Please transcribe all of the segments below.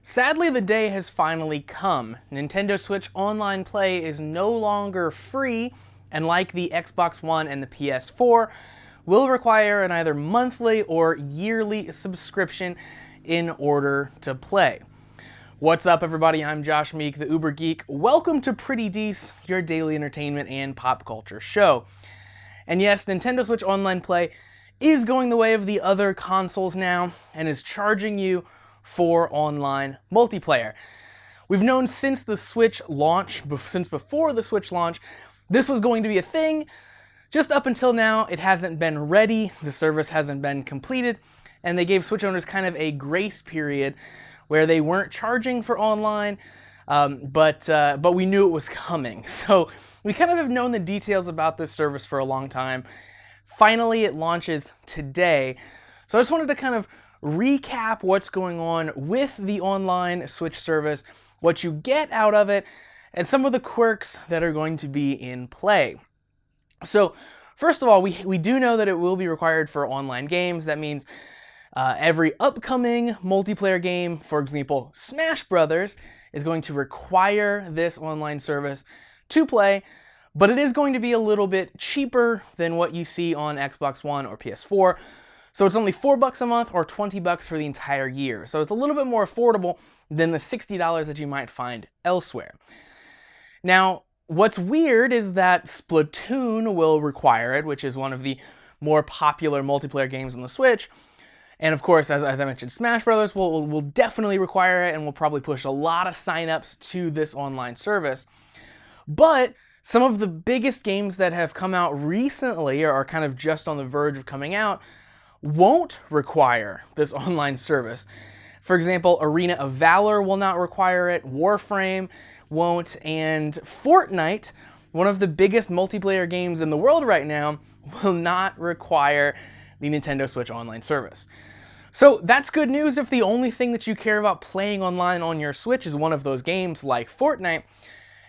Sadly, the day has finally come. Nintendo Switch Online Play is no longer free, and like the Xbox One and the PS4, will require an either monthly or yearly subscription in order to play. What's up, everybody? I'm Josh Meek, the Uber Geek. Welcome to Pretty Dece, your daily entertainment and pop culture show. And yes, Nintendo Switch Online Play is going the way of the other consoles now, and is charging you for online multiplayer. We've known since the Switch launch, since before the Switch launch, this was going to be a thing. Just up until now, it hasn't been ready, the service hasn't been completed, and they gave Switch owners kind of a grace period where they weren't charging for online, but we knew it was coming. So we kind of have known the details about this service for a long time. Finally, it launches today. So I just wanted to kind of recap what's going on with the online Switch service, what you get out of it, and some of the quirks that are going to be in play. So first of all, we do know that it will be required for online games. That means every upcoming multiplayer game, for example, Smash Brothers, is going to require this online service to play, but it is going to be a little bit cheaper than what you see on Xbox One or PS4. So it's only $4 a month or $20 for the entire year. So it's a little bit more affordable than the $60 that you might find elsewhere. Now, what's weird is that Splatoon will require it, which is one of the more popular multiplayer games on the Switch. And of course, as I mentioned, Smash Brothers will definitely require it and will probably push a lot of signups to this online service. But some of the biggest games that have come out recently, or are kind of just on the verge of coming out, won't require this online service. For example, Arena of Valor will not require it, Warframe won't, and Fortnite, one of the biggest multiplayer games in the world right now, will not require the Nintendo Switch Online service. So that's good news if the only thing that you care about playing online on your Switch is one of those games like Fortnite.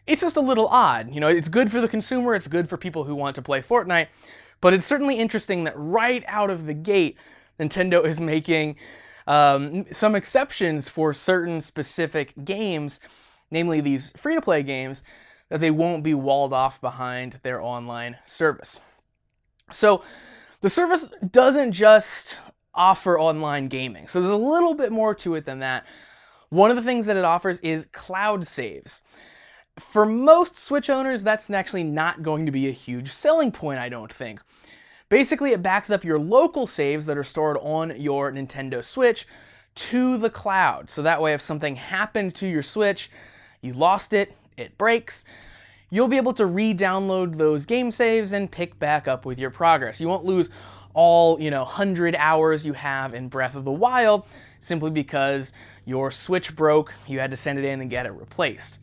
It's just a little odd. You know, it's good for the consumer, it's good for people who want to play Fortnite, but it's certainly interesting that right out of the gate, Nintendo is making some exceptions for certain specific games, namely these free-to-play games, that they won't be walled off behind their online service. So the service doesn't just offer online gaming. So there's a little bit more to it than that. One of the things that it offers is cloud saves. For most Switch owners, that's actually not going to be a huge selling point, I don't think. Basically, it backs up your local saves that are stored on your Nintendo Switch to the cloud. So that way, if something happened to your Switch, you lost it, it breaks, you'll be able to re-download those game saves and pick back up with your progress. You won't lose all, 100 hours you have in Breath of the Wild simply because your Switch broke, you had to send it in and get it replaced.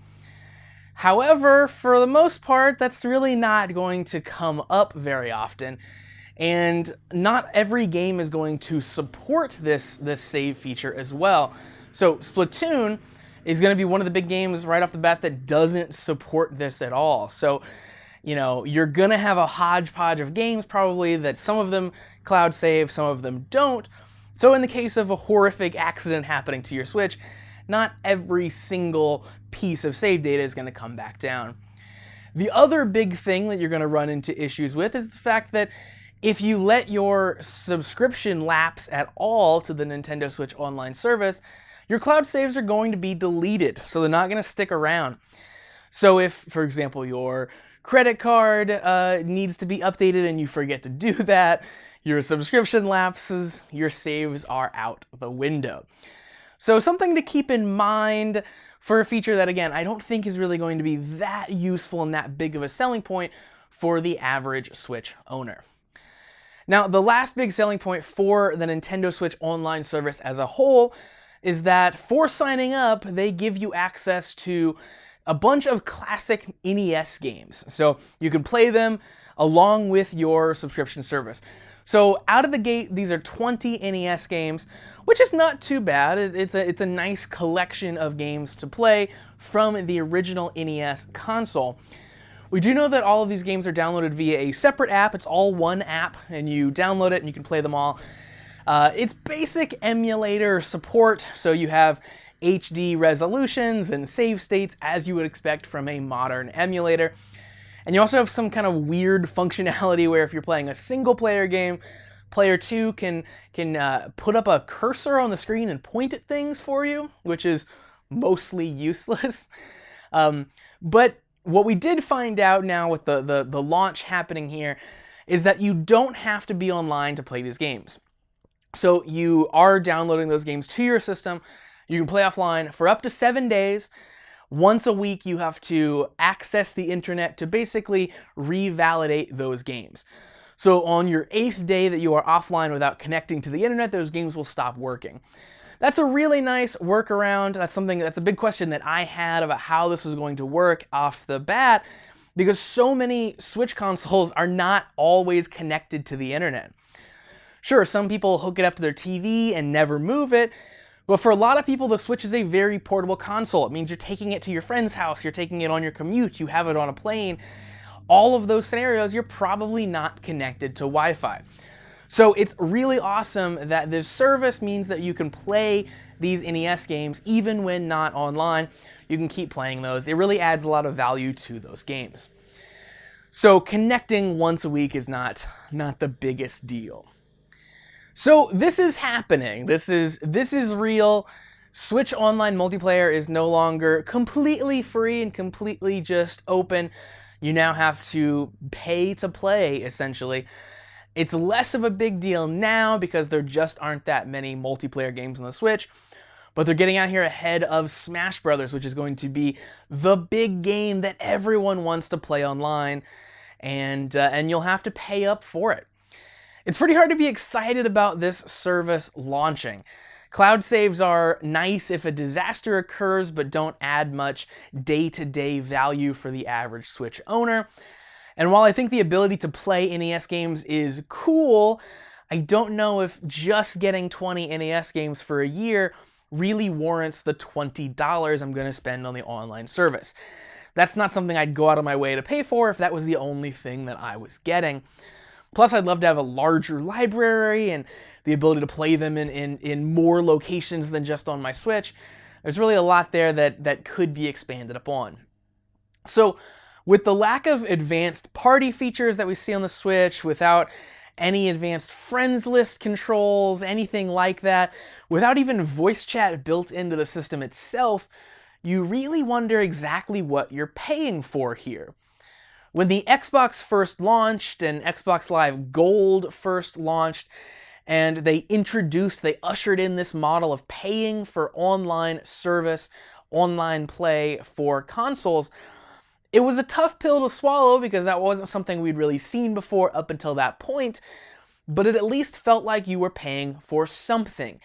However, for the most part, that's really not going to come up very often, and not every game is going to support this save feature as well. So Splatoon is going to be one of the big games right off the bat that doesn't support this at all. So, you're going to have a hodgepodge of games probably that some of them cloud save, some of them don't. So in the case of a horrific accident happening to your Switch, not every single piece of save data is going to come back down. The other big thing that you're going to run into issues with is the fact that if you let your subscription lapse at all to the Nintendo Switch Online service, your cloud saves are going to be deleted, so they're not going to stick around. So if, for example, your credit card needs to be updated and you forget to do that, your subscription lapses, your saves are out the window. So something to keep in mind for a feature that, again, I don't think is really going to be that useful and that big of a selling point for the average Switch owner. Now, the last big selling point for the Nintendo Switch Online service as a whole is that for signing up, they give you access to a bunch of classic NES games. So you can play them along with your subscription service. So out of the gate, these are 20 NES games, which is not too bad. It's a nice collection of games to play from the original NES console. We do know that all of these games are downloaded via a separate app. It's all one app, and you download it and you can play them all. It's basic emulator support, so you have HD resolutions and save states as you would expect from a modern emulator. And you also have some kind of weird functionality where if you're playing a single player game, player 2 can put up a cursor on the screen and point at things for you, which is mostly useless. But what we did find out now with the launch happening here is that you don't have to be online to play these games. So you are downloading those games to your system. You can play offline for up to 7 days. Once a week, you have to access the internet to basically revalidate those games. So on your 8th day that you are offline without connecting to the internet, those games will stop working. That's a really nice workaround. That's a big question that I had about how this was going to work off the bat, because so many Switch consoles are not always connected to the internet. Sure, some people hook it up to their TV and never move it, but for a lot of people, the Switch is a very portable console. It means you're taking it to your friend's house, you're taking it on your commute, you have it on a plane. All of those scenarios, you're probably not connected to Wi-Fi. So it's really awesome that this service means that you can play these NES games even when not online. You can keep playing those. It really adds a lot of value to those games. So connecting once a week is not the biggest deal. So this is happening. This is real. Switch Online multiplayer is no longer completely free and completely just open. You now have to pay to play, essentially. It's less of a big deal now because there just aren't that many multiplayer games on the Switch, but they're getting out here ahead of Smash Brothers, which is going to be the big game that everyone wants to play online, and you'll have to pay up for it. It's pretty hard to be excited about this service launching. Cloud saves are nice if a disaster occurs, but don't add much day-to-day value for the average Switch owner. And while I think the ability to play NES games is cool, I don't know if just getting 20 NES games for a year really warrants the $20 I'm going to spend on the online service. That's not something I'd go out of my way to pay for if that was the only thing that I was getting. Plus, I'd love to have a larger library and the ability to play them in more locations than just on my Switch. There's really a lot there that could be expanded upon. So, with the lack of advanced party features that we see on the Switch, without any advanced friends list controls, anything like that, without even voice chat built into the system itself, you really wonder exactly what you're paying for here. When the Xbox first launched and Xbox Live Gold first launched, and they ushered in this model of paying for online service, online play for consoles, it was a tough pill to swallow because that wasn't something we'd really seen before up until that point, but it at least felt like you were paying for something.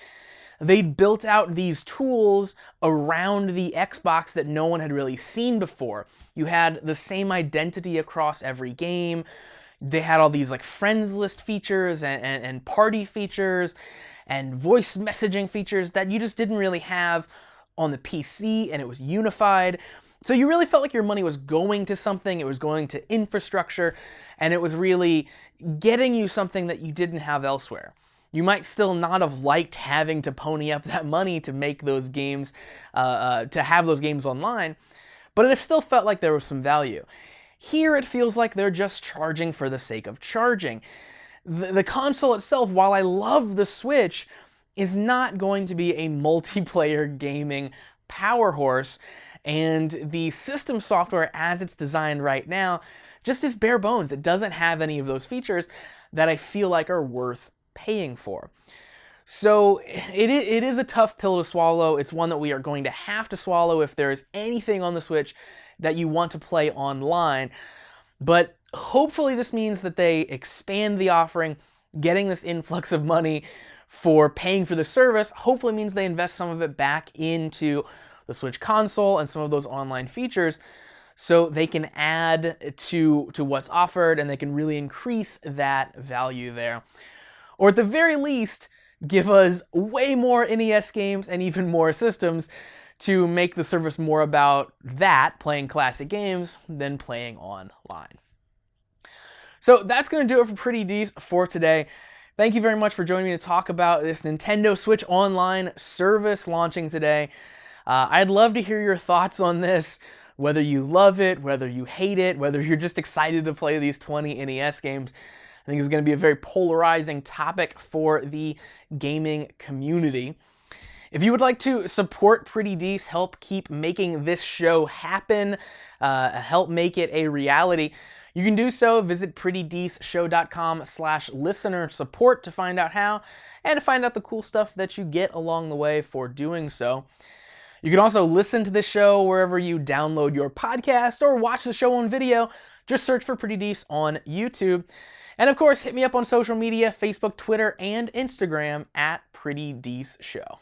They'd built out these tools around the Xbox that no one had really seen before. You had the same identity across every game. They had all these like friends list features and party features and voice messaging features that you just didn't really have on the PC, and it was unified. So you really felt like your money was going to something, it was going to infrastructure, and it was really getting you something that you didn't have elsewhere. You might still not have liked having to pony up that money to make those games, to have those games online, but it still felt like there was some value. Here it feels like they're just charging for the sake of charging. The console itself, while I love the Switch, is not going to be a multiplayer gaming power horse, and the system software as it's designed right now just is bare bones. It doesn't have any of those features that I feel like are worth paying for. So it is a tough pill to swallow. It's one that we are going to have to swallow if there is anything on the Switch that you want to play online. But hopefully this means that they expand the offering, getting this influx of money for paying for the service. Hopefully means they invest some of it back into the Switch console and some of those online features so they can add to what's offered and they can really increase that value there. Or at the very least, give us way more NES games and even more systems to make the service more about that, playing classic games, than playing online. So that's going to do it for Pretty Dece for today. Thank you very much for joining me to talk about this Nintendo Switch Online service launching today. I'd love to hear your thoughts on this, whether you love it, whether you hate it, whether you're just excited to play these 20 NES games. I think it's going to be a very polarizing topic for the gaming community. If you would like to support Pretty Dece, help keep making this show happen, help make it a reality, you can do so. Visit prettydeceshow.com/listener support to find out how, and to find out the cool stuff that you get along the way for doing so. You can also listen to this show wherever you download your podcast or watch the show on video. Just search for Pretty Dece on YouTube. And of course, hit me up on social media, Facebook, Twitter, and Instagram at Pretty Dece Show.